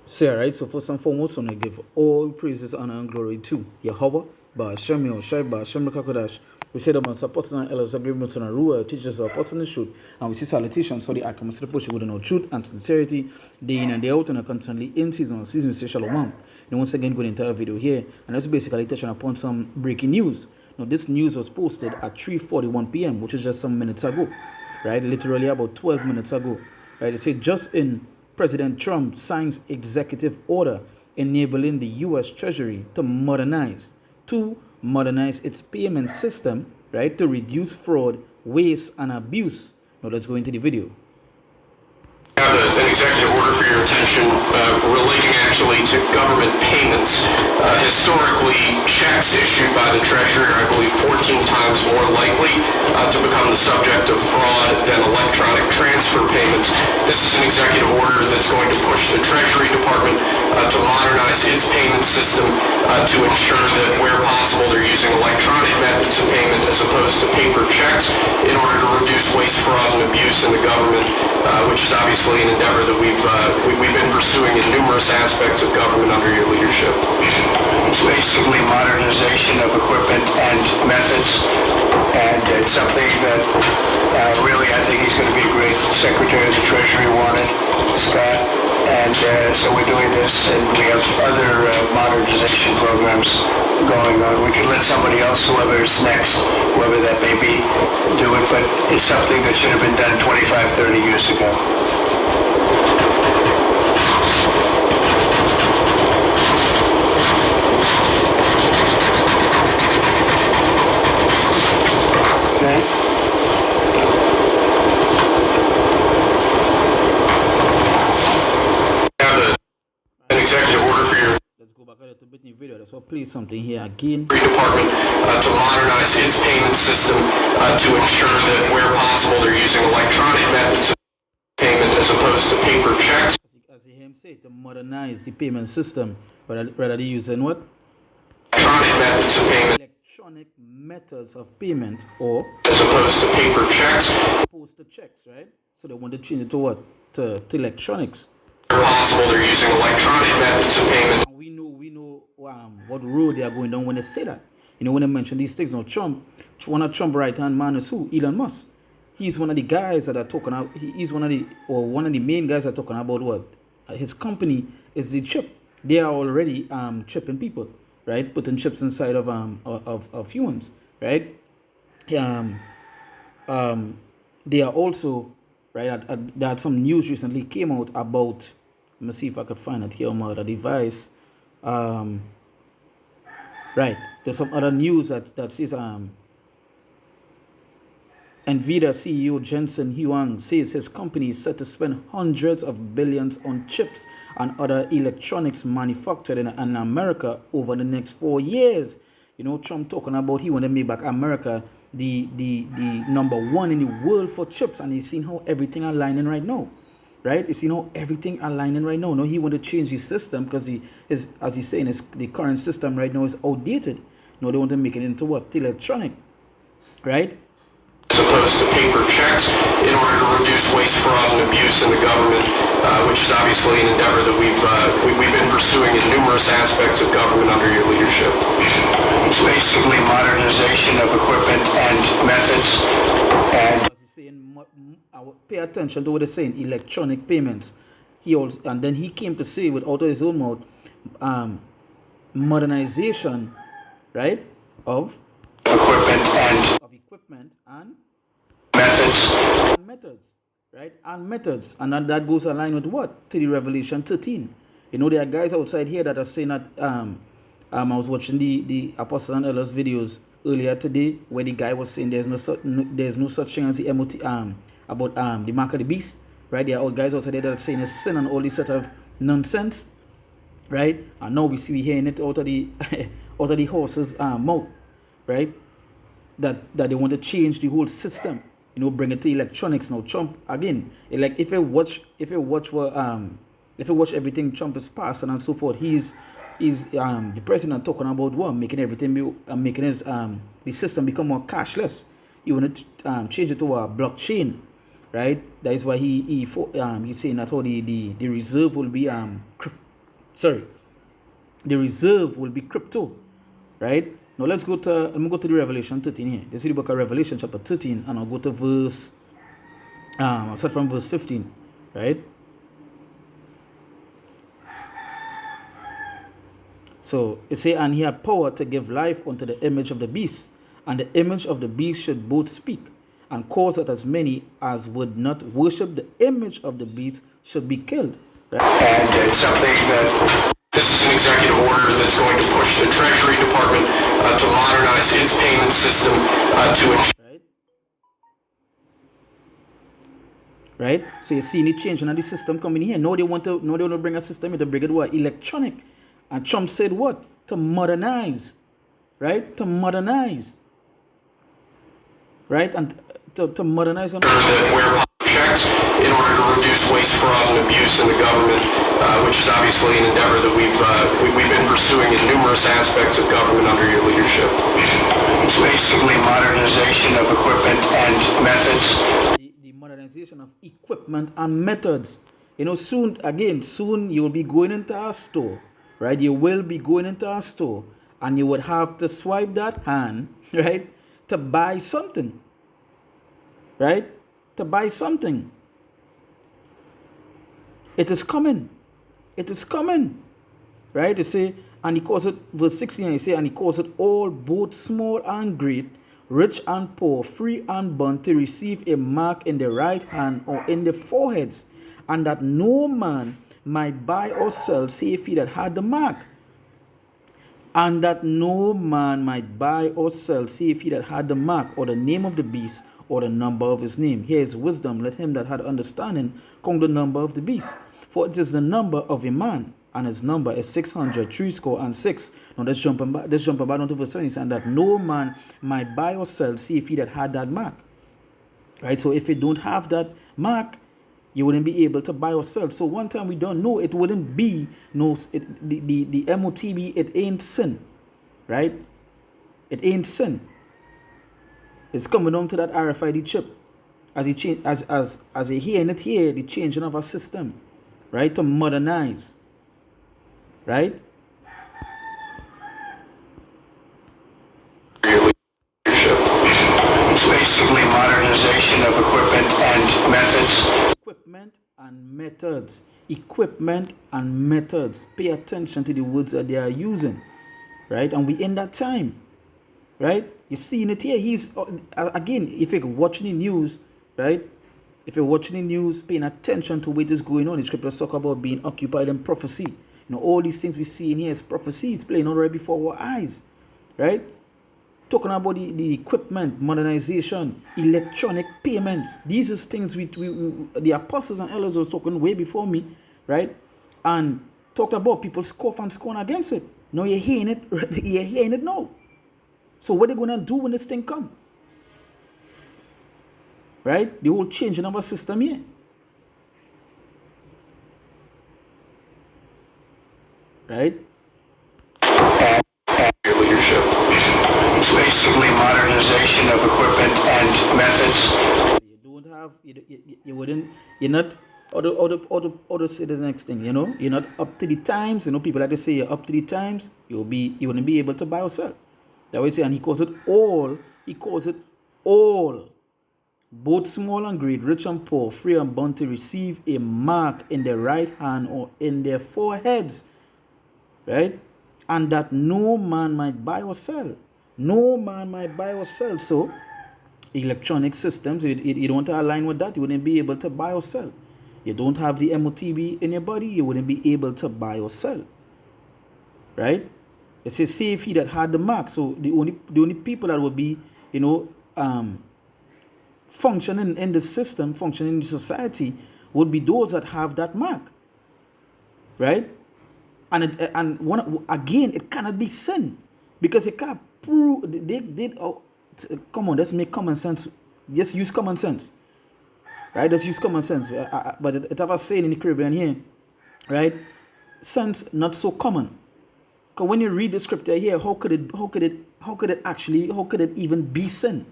So, alright, so first and foremost, I want to give all praises, honor, and glory to Yahweh, Ba'ashem Yahushai, Ba'ashem Rakakodash. We say that man supports and elders agreement on a rule, teachers are upon the truth, and we see salutations for the accuracy of the push with no truth and sincerity, day in and day out, and constantly in season and season, say shalom. And once again, going into our video here, and that's basically touching upon some breaking news. Now, this news was posted at 3:41 p.m., which is just some minutes ago, right? Literally about 12 minutes ago, right? It said just in President Trump signs executive order enabling the U.S. Treasury to modernize its payment system, right, to reduce fraud, waste, and abuse. Now let's go into the video. I have an executive order for your attention relating actually to government payments. Historically, checks issued by the Treasury are, I believe, 14 times more likely to become the subject of fraud than electronic transfer payments. This is an executive order that's going to push the Treasury Department to modernize its payment system to ensure that where possible they're using electronic methods of payment as opposed to paper checks in order to reduce waste, fraud, and abuse in the government, which is obviously an endeavor that we've been pursuing in numerous aspects of government under your leadership. It's basically modernization of equipment and methods, and it's something that really I think he's going to be a great Secretary of the Treasury wanted, Scott, and so we're doing this, and we have other modernization programs going on. We can let somebody else, whoever's next, whoever that may be, do it, but it's something that should have been done 25, 30 years ago. Video. Let's play something here again. Department to modernize its payment system to ensure that where possible they're using electronic methods of payment as opposed to paper checks. As you hear him say, to modernize the payment system, rather they using what? Electronic methods of payment. Electronic methods of payment, or as opposed to paper checks. Opposed to checks, right? So they want to change it to what? To electronics. Where possible they're using electronic methods of payment. We know what road they are going down when they say that. You know, when they mention these things. Now, one of Trump's right-hand man is who? Elon Musk. He's one of the guys that are talking about. He's one of the main guys that are talking about what his company is the chip. They are already chipping people, right? Putting chips inside of humans, right? They are also right. There had some news recently came out about. Let me see if I could find it here on my other device. Right, there's some other news that says NVIDIA CEO Jensen Huang says his company is set to spend hundreds of billions on chips and other electronics manufactured in America over the next 4 years. You know, Trump talking about he want to make back America the number one in the world for chips, and he's seen how everything aligning right now. Right, you see how everything aligning right now. No, he want to change his system because as he's saying, the current system right now is outdated. No, they want to make it into what? Electronic, right? As opposed to paper checks in order to reduce waste, fraud, and abuse in the government, which is obviously an endeavor that we've been pursuing in numerous aspects of government under your leadership. It's basically modernization of equipment and methods, and pay attention to what they're saying, electronic payments. And then he came to say with out of his own mouth, modernization, right, of equipment and methods, right, and methods, and that goes aligned with what? To the Revelation 13. You know, there are guys outside here that are saying that. I was watching the Apostles and Elders videos earlier today where the guy was saying there's no such thing as the MOT about the mark of the beast, right? There are all guys outside there that are saying it's sin and all this sort of nonsense, right? And now we hearing it out of the horse's mouth, right? That they want to change the whole system, you know, bring it to electronics. Now Trump again, like if you watch everything Trump is passing and so forth, he's the president talking about what? Making everything making his the system become more cashless. He want to change it to a blockchain, right? That is why he's saying that all the reserve will be sorry, the reserve will be crypto, right? Now let me go to the Revelation 13 here. This is the book of Revelation chapter 13, and I'll go to verse, I'll start from verse 15, right? So it say, and he had power to give life unto the image of the beast, and the image of the beast should both speak, and cause that as many as would not worship the image of the beast should be killed. Right? And it's something that... This is an executive order that's going to push the Treasury Department to modernize its payment system to ensure... Right? So you see any change in the system coming here. No, they want to bring a system in to bring it what? Electronic. And Trump said what? To modernize. Right? To modernize. Right? And to modernize on where checks in order to reduce waste, fraud, and abuse in the government, which is obviously an endeavor that we've been pursuing in numerous aspects of government under your leadership. It's basically modernization of equipment and methods. The modernization of equipment and methods. You know, soon you will be going into a store, right? You will be going into a store, and you would have to swipe that hand, right, to buy something, right? To buy something. It is coming. It is coming. Right? They say, and he calls it, verse 16, he say, and he calls it all, both small and great, rich and poor, free and bond, to receive a mark in the right hand or in the foreheads, and that no man might buy or sell save he that had the mark. And that no man might buy or sell save he that had the mark, or the name of the beast, or the number of his name. Here is wisdom. Let him that had understanding count the number of the beast. For it is the number of a man, and his number is 666. Now let's jump back onto verse 20, and that no man might buy or sell save he that had that mark. Right? So if you don't have that mark, you wouldn't be able to buy or sell. So one time we don't know, it wouldn't be the MOTB, it ain't sin. Right? It ain't sin. It's coming down to that RFID chip. As you hearing it here, the changing of our system, right? To modernize. Right? It's basically modernization of equipment and methods. Equipment and methods. Equipment and methods. Pay attention to the words that they are using. Right? And we in that time. Right? You seeing it here. He's again, if you're watching the news, right? If you're watching the news, paying attention to what is going on, the scriptures talk about being occupied in prophecy. You know, all these things we see in here is prophecy. It's playing already before our eyes, right? Talking about the equipment, modernization, electronic payments. These are things the apostles and elders was talking way before me, right? And talked about people scoff and scorn against it. Now you're hearing it. You're hearing it now. So what are they going to do when this thing comes? Right? The whole changing of our system here. Right? Your leadership. It's basically modernization of equipment and methods. You don't have, you wouldn't, you're not, or say the next thing, you know, you're not up to the times. You know, people like to say you're up to the times, you wouldn't be able to buy or sell. That way, and he calls it all. He calls it all, both small and great, rich and poor, free and bond, to receive a mark in their right hand or in their foreheads, right? And that no man might buy or sell. No man might buy or sell. So, electronic systems, you don't align with that, you wouldn't be able to buy or sell. You don't have the MOTB in your body, you wouldn't be able to buy or sell, right? It says, save he that had the mark. So the only people that would be, you know, functioning in the system, functioning in the society, would be those that have that mark, right? And again, it cannot be sin, because it can't prove. Come on, let's make common sense. Just use common sense, right? Let's use common sense. But it have a saying in the Caribbean here, right? Sense not so common. Because when you read the scripture here, how could it even be sin?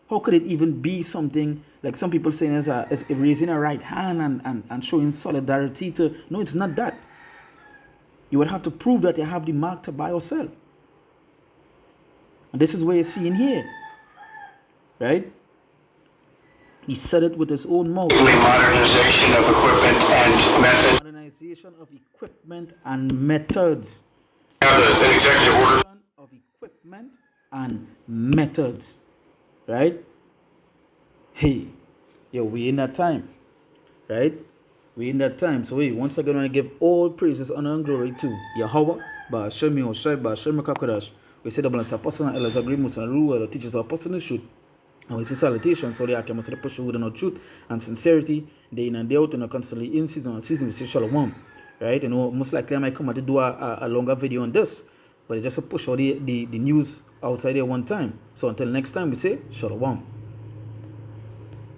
How could it even be something like some people saying as raising a right hand and showing solidarity to? No, it's not that. You would have to prove that you have the mark to buy or sell. And this is where you're seeing here, right? He said it with his own mouth. Modernization of equipment and methods. Modernization of equipment and methods. Have an executive order Of equipment and methods, right? Hey, yo, we in that time, right? We in that time. So, once again, I give all praises, honor, and glory to Yahweh, Ba'ashem Yoshai, Ba'ashem Kakodash. We say the balance of apostle and elders agreements and rule the teachers of apostle and truth. And we see salutations, so they are coming to the push with no truth and sincerity, day in and day out, and constantly in season and season. We say shalom, right? You know, most likely I might come and do a longer video on this, but it's just to push all the news outside there one time. So until next time, we say shalom.